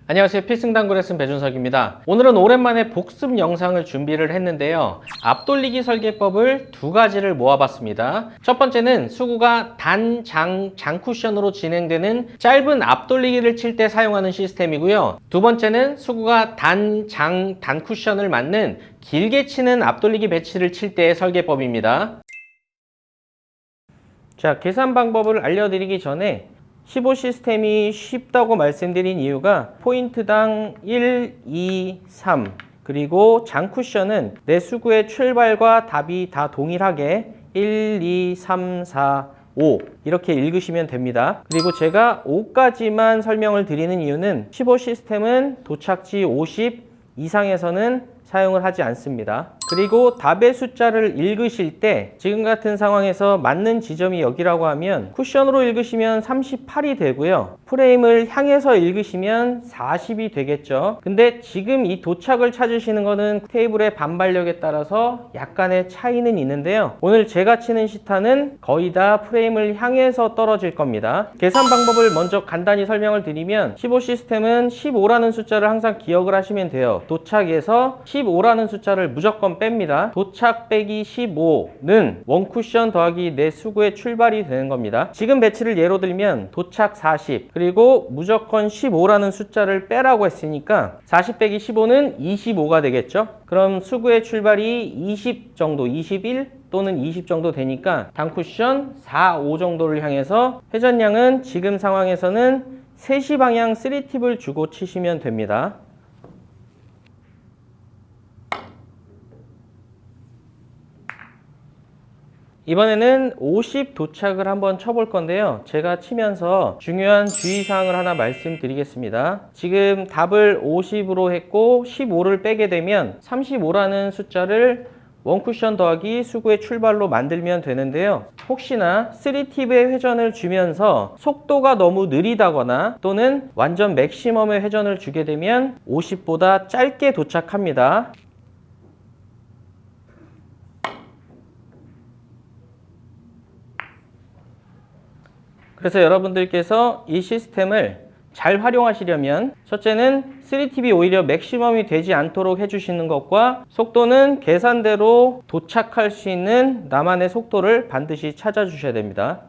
안녕하세요. 필승당구 레슨 배준석입니다. 오늘은 오랜만에 복습 영상을 준비를 했는데요. 앞돌리기 설계법을 두 가지를 모아봤습니다. 첫 번째는 수구가 단, 장, 쿠션으로 진행되는 짧은 앞돌리기를 칠 때 사용하는 시스템이고요. 두 번째는 수구가 단, 장, 단 쿠션을 맞는 길게 치는 앞돌리기 배치를 칠 때의 설계법입니다. 자, 계산 방법을 알려드리기 전에 15 시스템이 쉽다고 말씀드린 이유가 포인트당 1, 2, 3 그리고 장 쿠션은 내 수구의 출발과 답이 다 동일하게 1, 2, 3, 4, 5 이렇게 읽으시면 됩니다. 그리고 제가 5까지만 설명을 드리는 이유는 15 시스템은 도착지 50 이상에서는 사용을 하지 않습니다. 그리고 답의 숫자를 읽으실 때 지금 같은 상황에서 맞는 지점이 여기라고 하면 쿠션으로 읽으시면 38이 되고요. 프레임을 향해서 읽으시면 40이 되겠죠. 근데 지금 이 도착을 찾으시는 거는 테이블의 반발력에 따라서 약간의 차이는 있는데요. 오늘 제가 치는 시타는 거의 다 프레임을 향해서 떨어질 겁니다. 계산 방법을 먼저 간단히 설명을 드리면 15 시스템은 15라는 숫자를 항상 기억을 하시면 돼요. 도착에서 15라는 숫자를 무조건 뺍니다. 도착 빼기 15는 원쿠션 더하기 내 수구의 출발이 되는 겁니다. 지금 배치를 예로 들면 도착 40 그리고 무조건 15라는 숫자를 빼라고 했으니까 40 빼기 15는 25가 되겠죠. 그럼 수구의 출발이 20 정도, 21 또는 20 정도 되니까 단쿠션 4, 5 정도를 향해서 회전량은 지금 상황에서는 3시 방향 3팁을 주고 치시면 됩니다. 이번에는 50 도착을 한번 쳐볼 건데요. 제가 치면서 중요한 주의사항을 하나 말씀드리겠습니다. 지금 답을 50으로 했고 15를 빼게 되면 35라는 숫자를 원쿠션 더하기 수구의 출발로 만들면 되는데요. 혹시나 3팁의 회전을 주면서 속도가 너무 느리다거나 또는 완전 맥시멈의 회전을 주게 되면 50보다 짧게 도착합니다. 그래서 여러분들께서 이 시스템을 잘 활용하시려면 첫째는 3팁이 오히려 맥시멈이 되지 않도록 해주시는 것과 속도는 계산대로 도착할 수 있는 나만의 속도를 반드시 찾아주셔야 됩니다.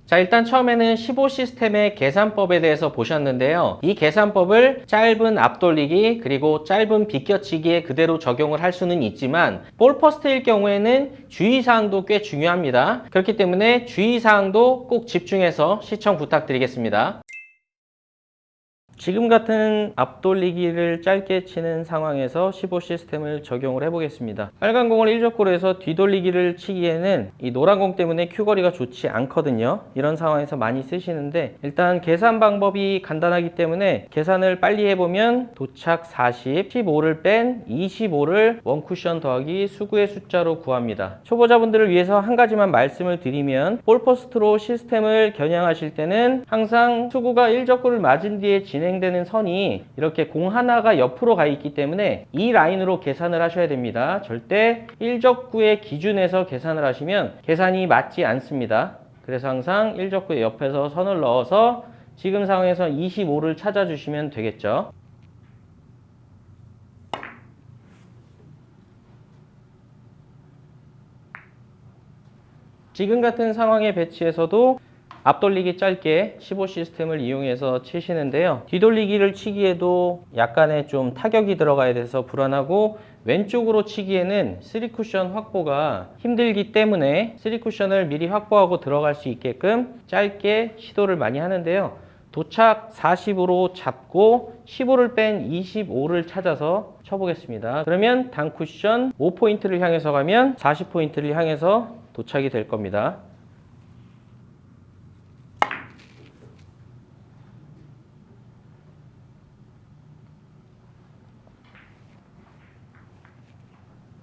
자, 일단 처음에는 15 시스템의 계산법에 대해서 보셨는데요. 이 계산법을 짧은 앞돌리기 그리고 짧은 비껴치기에 그대로 적용을 할 수는 있지만 볼 퍼스트일 경우에는 주의사항도 꽤 중요합니다. 그렇기 때문에 주의사항도 꼭 집중해서 시청 부탁드리겠습니다. 지금 같은 앞돌리기를 짧게 치는 상황에서 15 시스템을 적용을 해보겠습니다. 빨간 공을 1족구로 해서 뒤돌리기를 치기에는 이 노란 공 때문에 큐거리가 좋지 않거든요. 이런 상황에서 많이 쓰시는데 일단 계산 방법이 간단하기 때문에 계산을 빨리 해보면 도착 40, 15를 뺀 25를 원쿠션 더하기 수구의 숫자로 구합니다. 초보자분들을 위해서 한 가지만 말씀을 드리면 볼포스트로 시스템을 겨냥하실 때는 항상 수구가 1족구를 맞은 뒤에 진행되는 선이 이렇게 공 하나가 옆으로 가 있기 때문에 이 라인으로 계산을 하셔야 됩니다. 절대 1족구의 기준에서 계산을 하시면 계산이 맞지 않습니다. 그래서 항상 1족구의 옆에서 선을 넣어서 지금 상황에서 25를 찾아주시면 되겠죠. 지금 같은 상황의 배치에서도 앞돌리기 짧게 15 시스템을 이용해서 치시는데요. 뒤돌리기를 치기에도 약간의 좀 타격이 들어가야 돼서 불안하고 왼쪽으로 치기에는 3쿠션 확보가 힘들기 때문에 3쿠션을 미리 확보하고 들어갈 수 있게끔 짧게 시도를 많이 하는데요. 도착 40으로 잡고 15를 뺀 25를 찾아서 쳐보겠습니다. 그러면 단쿠션 5포인트를 향해서 가면 40포인트를 향해서 도착이 될 겁니다.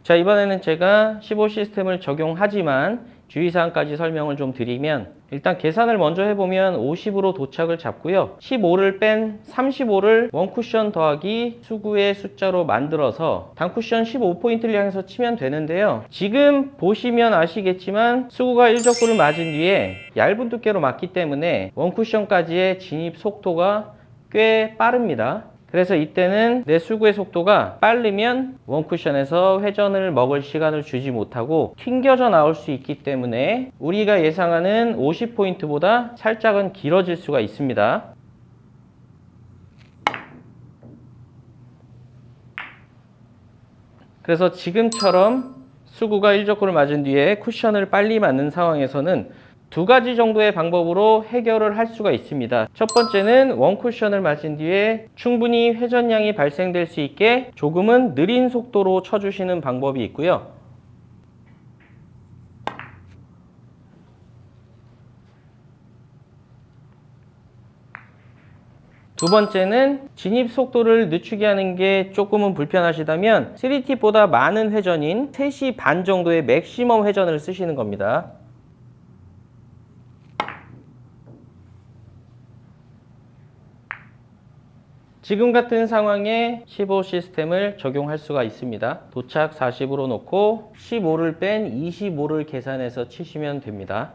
자, 이번에는 제가 15 시스템을 적용하지만 주의사항까지 설명을 좀 드리면, 일단 계산을 먼저 해보면 50으로 도착을 잡고요. 15를 뺀 35를 원쿠션 더하기 수구의 숫자로 만들어서 단쿠션 15포인트를 향해서 치면 되는데요. 지금 보시면 아시겠지만 수구가 1적구를 맞은 뒤에 얇은 두께로 맞기 때문에 원쿠션까지의 진입 속도가 꽤 빠릅니다. 그래서 이때는 내 수구의 속도가 빠르면 원쿠션에서 회전을 먹을 시간을 주지 못하고 튕겨져 나올 수 있기 때문에 우리가 예상하는 50포인트보다 살짝은 길어질 수가 있습니다. 그래서 지금처럼 수구가 1적구를 맞은 뒤에 쿠션을 빨리 맞는 상황에서는 두 가지 정도의 방법으로 해결을 할 수가 있습니다. 첫 번째는 원쿠션을 맞은 뒤에 충분히 회전량이 발생될 수 있게 조금은 느린 속도로 쳐주시는 방법이 있고요. 두 번째는 진입 속도를 늦추게 하는 게 조금은 불편하시다면 3T보다 많은 회전인 3시 반 정도의 맥시멈 회전을 쓰시는 겁니다. 지금 같은 상황에 15 시스템을 적용할 수가 있습니다. 도착 40으로 놓고 15를 뺀 25를 계산해서 치시면 됩니다.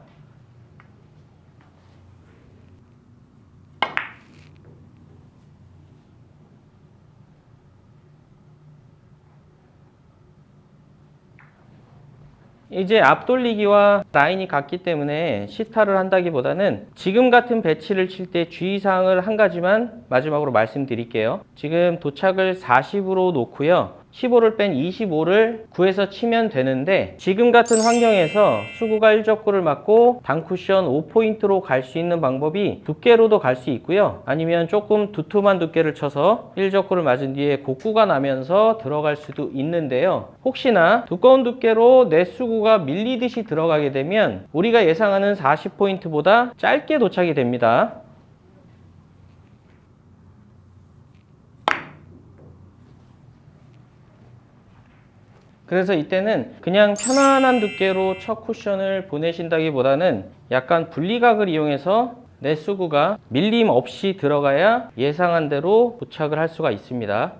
이제 앞돌리기와 라인이 같기 때문에 시타를 한다기보다는 지금 같은 배치를 칠 때 주의사항을 한 가지만 마지막으로 말씀드릴게요. 지금 도착을 40으로 놓고요. 15를 뺀 25를 9에서 치면 되는데 지금 같은 환경에서 수구가 1적구를 맞고 단쿠션 5포인트로 갈 수 있는 방법이 두께로도 갈 수 있고요. 아니면 조금 두툼한 두께를 쳐서 1적구를 맞은 뒤에 곡구가 나면서 들어갈 수도 있는데요. 혹시나 두꺼운 두께로 내 수구가 밀리듯이 들어가게 되면 우리가 예상하는 40포인트보다 짧게 도착이 됩니다. 그래서 이때는 그냥 편안한 두께로 첫 쿠션을 보내신다기보다는 약간 분리각을 이용해서 내 수구가 밀림 없이 들어가야 예상한 대로 도착을 할 수가 있습니다.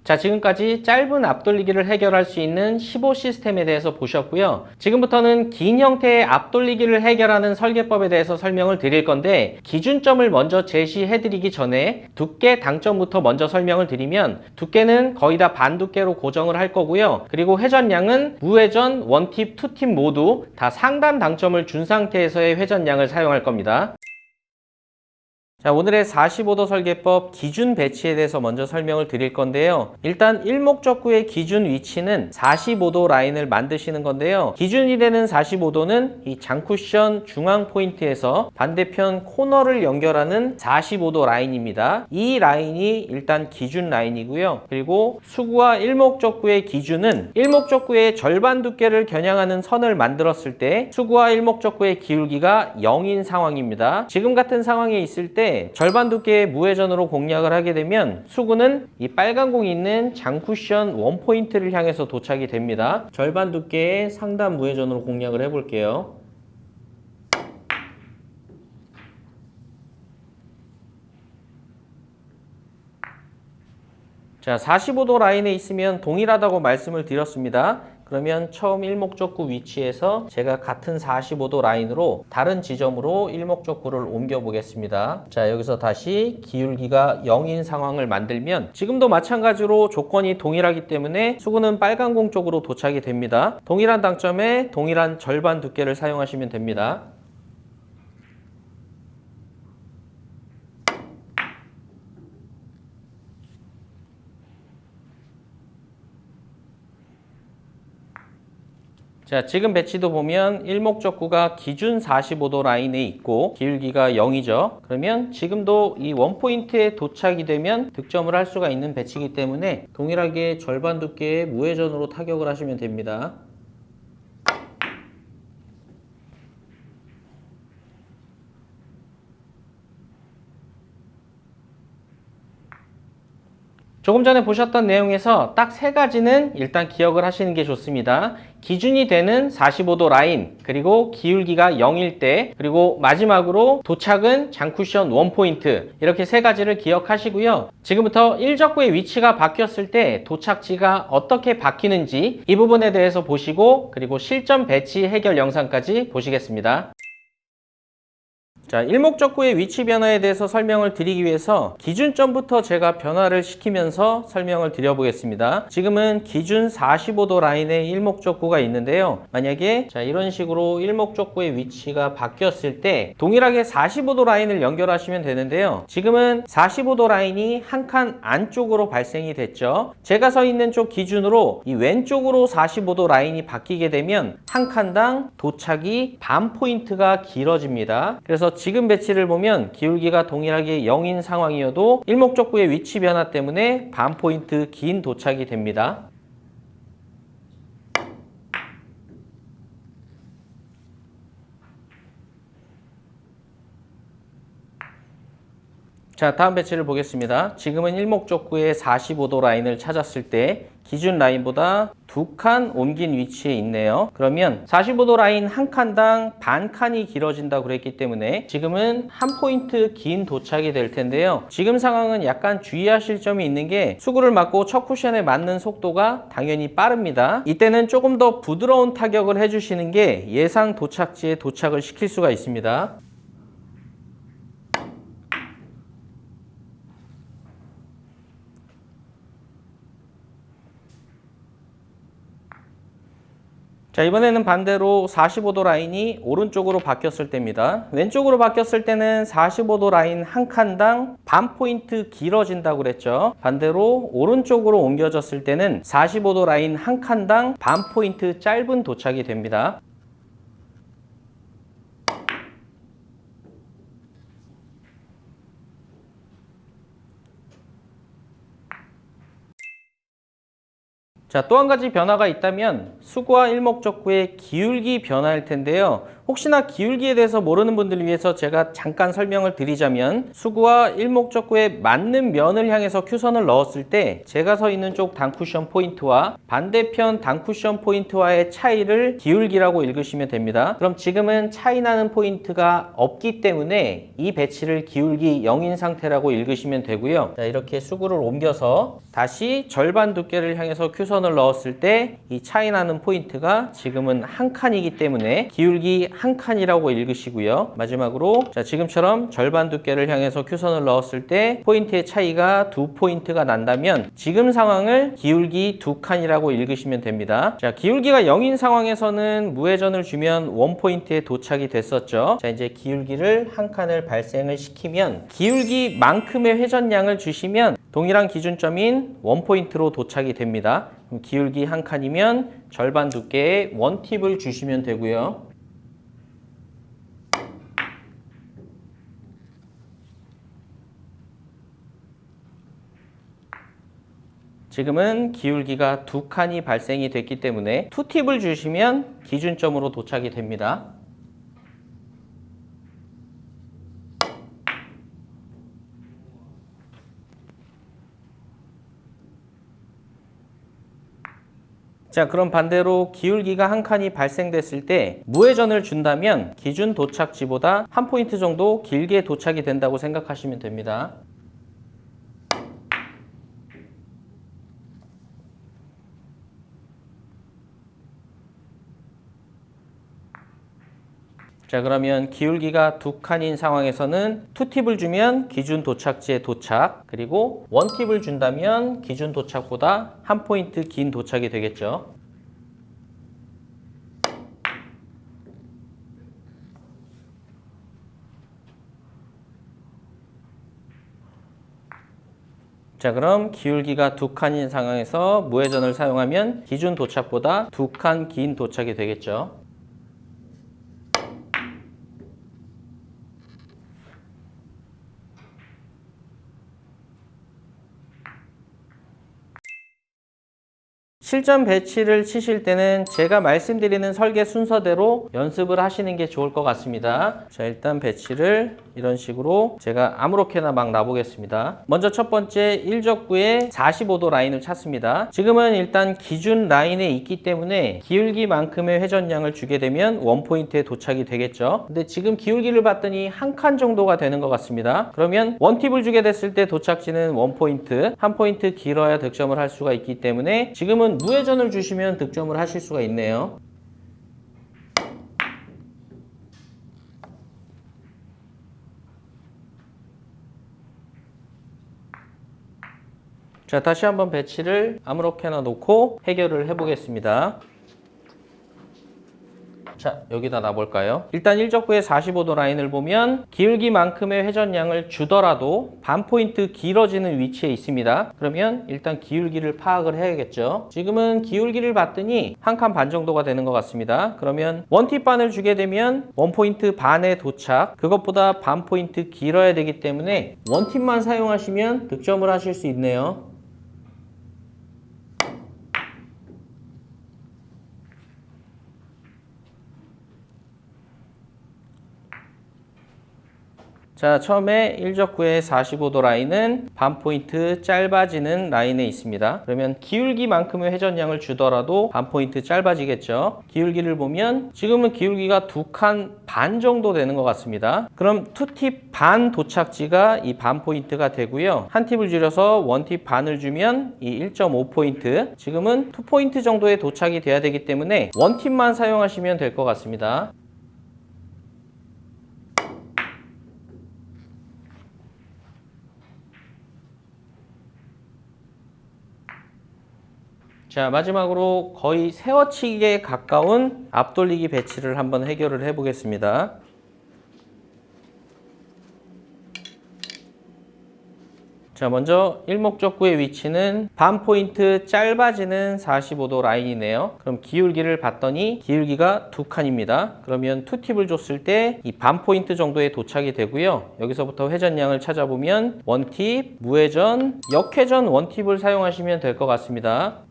자, 지금까지 짧은 앞돌리기를 해결할 수 있는 15 시스템에 대해서 보셨고요. 지금부터는 긴 형태의 앞돌리기를 해결하는 설계법에 대해서 설명을 드릴 건데 기준점을 먼저 제시해 드리기 전에 두께 당점부터 먼저 설명을 드리면 두께는 거의 다 반 두께로 고정을 할 거고요. 그리고 회전량은 무회전, 원팁, 투팁 모두 다 상단 당점을 준 상태에서의 회전량을 사용할 겁니다. 자, 오늘의 45도 설계법 기준 배치에 대해서 먼저 설명을 드릴 건데요. 일단 일목적구의 기준 위치는 45도 라인을 만드시는 건데요. 기준이 되는 45도는 이 장쿠션 중앙 포인트에서 반대편 코너를 연결하는 45도 라인입니다. 이 라인이 일단 기준 라인이고요. 그리고 수구와 일목적구의 기준은 일목적구의 절반 두께를 겨냥하는 선을 만들었을 때 수구와 일목적구의 기울기가 0인 상황입니다. 지금 같은 상황에 있을 때 절반 두께의 무회전으로 공략을 하게 되면 수구는 이 빨간 공이 있는 장쿠션 원포인트를 향해서 도착이 됩니다. 절반 두께의 상단 무회전으로 공략을 해볼게요. 자, 45도 라인에 있으면 동일하다고 말씀을 드렸습니다. 그러면 처음 일목적구 위치에서 제가 같은 45도 라인으로 다른 지점으로 일목적구를 옮겨 보겠습니다. 자, 여기서 다시 기울기가 0인 상황을 만들면 지금도 마찬가지로 조건이 동일하기 때문에 수구는 빨간 공 쪽으로 도착이 됩니다. 동일한 당점에 동일한 절반 두께를 사용하시면 됩니다. 자, 지금 배치도 보면 일목적구가 기준 45도 라인에 있고 기울기가 0이죠. 그러면 지금도 이 원포인트에 도착이 되면 득점을 할 수가 있는 배치이기 때문에 동일하게 절반 두께의 무회전으로 타격을 하시면 됩니다. 조금 전에 보셨던 내용에서 딱 세 가지는 일단 기억을 하시는 게 좋습니다. 기준이 되는 45도 라인, 그리고 기울기가 0일 때, 그리고 마지막으로 도착은 장쿠션 원포인트, 이렇게 세 가지를 기억하시고요. 지금부터 일적구의 위치가 바뀌었을 때 도착지가 어떻게 바뀌는지 이 부분에 대해서 보시고, 그리고 실전 배치 해결 영상까지 보시겠습니다. 자, 일목적구의 위치 변화에 대해서 설명을 드리기 위해서 기준점부터 제가 변화를 시키면서 설명을 드려보겠습니다. 지금은 기준 45도 라인의 일목적구가 있는데요. 만약에 자, 이런 식으로 일목적구의 위치가 바뀌었을 때 동일하게 45도 라인을 연결하시면 되는데요. 지금은 45도 라인이 한 칸 안쪽으로 발생이 됐죠. 제가 서 있는 쪽 기준으로 이 왼쪽으로 45도 라인이 바뀌게 되면 한 칸당 도착이 반 포인트가 길어집니다. 그래서 지금 배치를 보면 기울기가 동일하게 0인 상황이어도 일목적구의 위치 변화 때문에 반 포인트 긴 도착이 됩니다. 자, 다음 배치를 보겠습니다. 지금은 일목적구의 45도 라인을 찾았을 때 기준 라인보다 두 칸 옮긴 위치에 있네요. 그러면 45도 라인 한 칸당 반 칸이 길어진다고 그랬기 때문에 지금은 한 포인트 긴 도착이 될 텐데요. 지금 상황은 약간 주의하실 점이 있는 게 수구를 맞고 첫 쿠션에 맞는 속도가 당연히 빠릅니다. 이때는 조금 더 부드러운 타격을 해주시는 게 예상 도착지에 도착을 시킬 수가 있습니다. 자, 이번에는 반대로 45도 라인이 오른쪽으로 바뀌었을 때입니다. 왼쪽으로 바뀌었을 때는 45도 라인 한 칸당 반 포인트 길어진다고 그랬죠. 반대로 오른쪽으로 옮겨졌을 때는 45도 라인 한 칸당 반 포인트 짧은 도착이 됩니다. 자, 또 한 가지 변화가 있다면 수구와 일목적구의 기울기 변화일 텐데요. 혹시나 기울기에 대해서 모르는 분들을 위해서 제가 잠깐 설명을 드리자면 수구와 일목적구에 맞는 면을 향해서 큐선을 넣었을 때 제가 서 있는 쪽 단쿠션 포인트와 반대편 단쿠션 포인트와의 차이를 기울기라고 읽으시면 됩니다. 그럼 지금은 차이 나는 포인트가 없기 때문에 이 배치를 기울기 0인 상태라고 읽으시면 되고요. 자, 이렇게 수구를 옮겨서 다시 절반 두께를 향해서 큐선을 넣었을 때 이 차이 나는 포인트가 지금은 한 칸이기 때문에 기울기 한 칸이라고 읽으시고요. 마지막으로 자, 지금처럼 절반 두께를 향해서 큐선을 넣었을 때 포인트의 차이가 두 포인트가 난다면 지금 상황을 기울기 두 칸이라고 읽으시면 됩니다. 자, 기울기가 0인 상황에서는 무회전을 주면 원 포인트에 도착이 됐었죠. 자, 이제 기울기를 한 칸을 발생을 시키면 기울기만큼의 회전량을 주시면 동일한 기준점인 원 포인트로 도착이 됩니다. 기울기 한 칸이면 절반 두께의 원팁을 주시면 되고요. 지금은 기울기가 두 칸이 발생이 됐기 때문에 투팁을 주시면 기준점으로 도착이 됩니다. 자, 그럼 반대로 기울기가 한 칸이 발생됐을 때 무회전을 준다면 기준 도착지보다 한 포인트 정도 길게 도착이 된다고 생각하시면 됩니다. 자, 그러면 기울기가 두 칸인 상황에서는 투팁을 주면 기준 도착지에 도착, 그리고 원팁을 준다면 기준 도착보다 한 포인트 긴 도착이 되겠죠. 자, 그럼 기울기가 두 칸인 상황에서 무회전을 사용하면 기준 도착보다 두 칸 긴 도착이 되겠죠. 실전 배치를 치실 때는 제가 말씀드리는 설계 순서대로 연습을 하시는 게 좋을 것 같습니다. 자, 일단 배치를 이런 식으로 제가 아무렇게나 막 놔보겠습니다. 먼저 첫 번째 일적구에 45도 라인을 찾습니다. 지금은 일단 기준 라인에 있기 때문에 기울기만큼의 회전량을 주게 되면 원포인트에 도착이 되겠죠. 근데 지금 기울기를 봤더니 한 칸 정도가 되는 것 같습니다. 그러면 원팁을 주게 됐을 때 도착지는 원포인트, 한 포인트 길어야 득점을 할 수가 있기 때문에 지금은 무회전을 주시면 득점을 하실 수가 있네요. 자, 다시 한번 배치를 아무렇게나 놓고 해결을 해보겠습니다. 자, 여기다 놔볼까요? 일단 일적구의 45도 라인을 보면 기울기만큼의 회전량을 주더라도 반 포인트 길어지는 위치에 있습니다. 그러면 일단 기울기를 파악을 해야겠죠. 지금은 기울기를 봤더니 한 칸 반 정도가 되는 것 같습니다. 그러면 원팁 반을 주게 되면 원 포인트 반에 도착, 그것보다 반 포인트 길어야 되기 때문에 원팁만 사용하시면 득점을 하실 수 있네요. 자, 처음에 일적구의 45도 라인은 반 포인트 짧아지는 라인에 있습니다. 그러면 기울기만큼의 회전량을 주더라도 반 포인트 짧아지겠죠. 기울기를 보면 지금은 기울기가 2칸 반 정도 되는 것 같습니다. 그럼 2팁 반 도착지가 이 반 포인트가 되고요. 한 팁을 줄여서 원팁 반을 주면 이 1.5포인트, 지금은 2포인트 정도에 도착이 돼야 되기 때문에 원팁만 사용하시면 될 것 같습니다. 자, 마지막으로 거의 세워치기에 가까운 앞돌리기 배치를 한번 해결을 해 보겠습니다. 자, 먼저 일목적구의 위치는 반 포인트 짧아지는 45도 라인이네요. 그럼 기울기를 봤더니 기울기가 2칸입니다. 그러면 2팁을 줬을 때 이 반 포인트 정도에 도착이 되고요. 여기서부터 회전량을 찾아보면 원팁, 무회전, 역회전 원팁을 사용하시면 될 것 같습니다.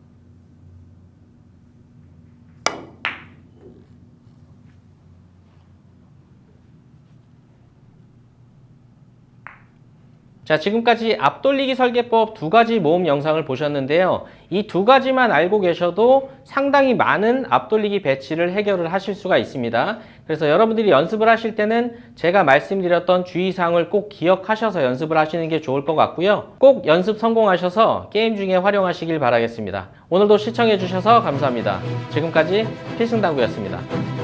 자, 지금까지 앞돌리기 설계법 2가지 모음 영상을 보셨는데요. 이 2가지만 알고 계셔도 상당히 많은 앞돌리기 배치를 해결을 하실 수가 있습니다. 그래서 여러분들이 연습을 하실 때는 제가 말씀드렸던 주의사항을 꼭 기억하셔서 연습을 하시는 게 좋을 것 같고요. 꼭 연습 성공하셔서 게임 중에 활용하시길 바라겠습니다. 오늘도 시청해 주셔서 감사합니다. 지금까지 필승당구였습니다.